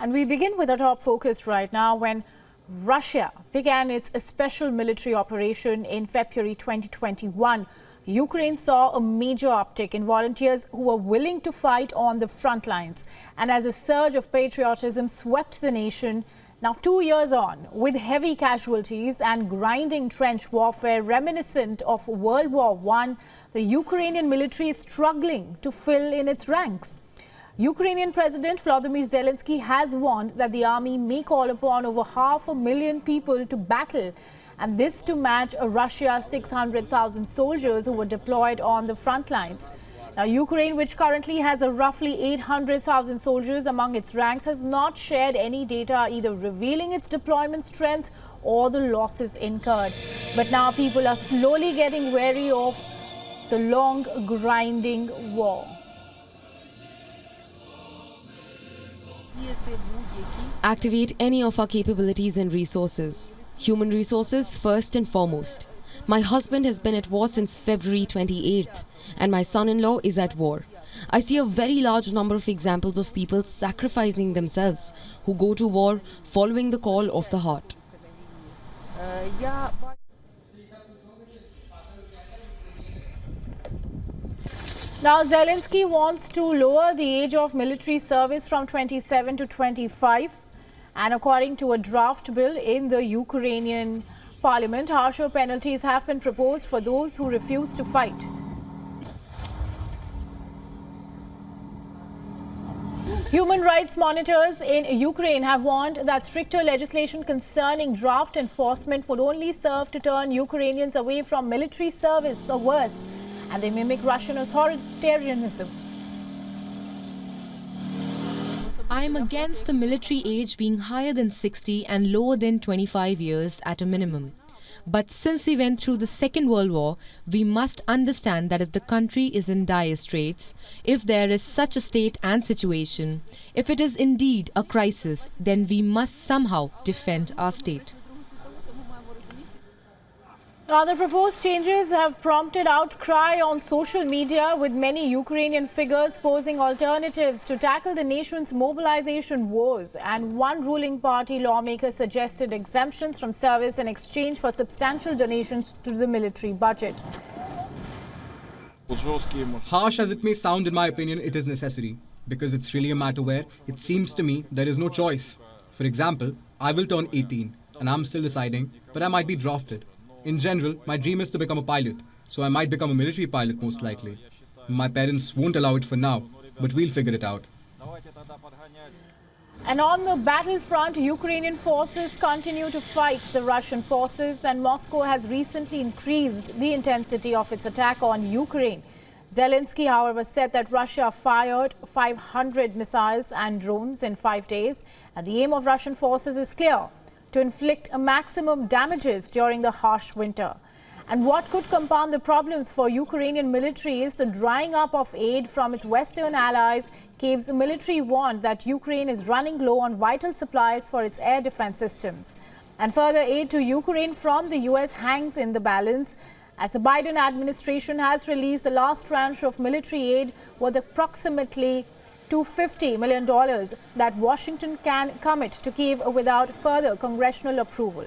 And we begin with a top focus right now when Russia began its special military operation in February 2021. Ukraine saw a major uptick in volunteers who were willing to fight on the front lines. And as a surge of patriotism swept the nation, now 2 years on, with heavy casualties and grinding trench warfare reminiscent of World War I, the Ukrainian military is struggling to fill in its ranks. Ukrainian President Volodymyr Zelensky has warned that the army may call upon over 500,000 people to battle, and this to match Russia's 600,000 soldiers who were deployed on the front lines. Now, Ukraine, which currently has a roughly 800,000 soldiers among its ranks, has not shared any data either revealing its deployment strength or the losses incurred. But now people are slowly getting wary of the long, grinding war. Activate any of our capabilities and resources. Human resources first and foremost. My husband has been at war since February 28th, and my son-in-law is at war. I see a very large number of examples of people sacrificing themselves who go to war following the call of the heart. Now, Zelensky wants to lower the age of military service from 27 to 25. And according to a draft bill in the Ukrainian parliament, harsher penalties have been proposed for those who refuse to fight. Human rights monitors in Ukraine have warned that stricter legislation concerning draft enforcement would only serve to turn Ukrainians away from military service or worse, and they mimic Russian authoritarianism. I am against the military age being higher than 60 and lower than 25 years at a minimum. But since we went through the Second World War, we must understand that if the country is in dire straits, if there is such a state and situation, if it is indeed a crisis, then we must somehow defend our state. Now, the proposed changes have prompted outcry on social media, with many Ukrainian figures posing alternatives to tackle the nation's mobilization woes. And one ruling party lawmaker suggested exemptions from service in exchange for substantial donations to the military budget. Harsh as it may sound, in my opinion, it is necessary, because it's really a matter where it seems to me there is no choice. For example, I will turn 18 and I'm still deciding, but I might be drafted. In general, my dream is to become a pilot, so I might become a military pilot most likely. My parents won't allow it for now, but we'll figure it out. And on the battlefront, Ukrainian forces continue to fight the Russian forces, and Moscow has recently increased the intensity of its attack on Ukraine. Zelensky, however, said that Russia fired 500 missiles and drones in 5 days, and the aim of Russian forces is clear: to inflict a maximum damages during the harsh winter. And what could compound the problems for Ukrainian military is the drying up of aid from its Western allies. Kyiv's military warned that Ukraine is running low on vital supplies for its air defense systems. And further aid to Ukraine from the US hangs in the balance, as the Biden administration has released the last tranche of military aid worth approximately $250 million that Washington can commit to Kyiv without further congressional approval.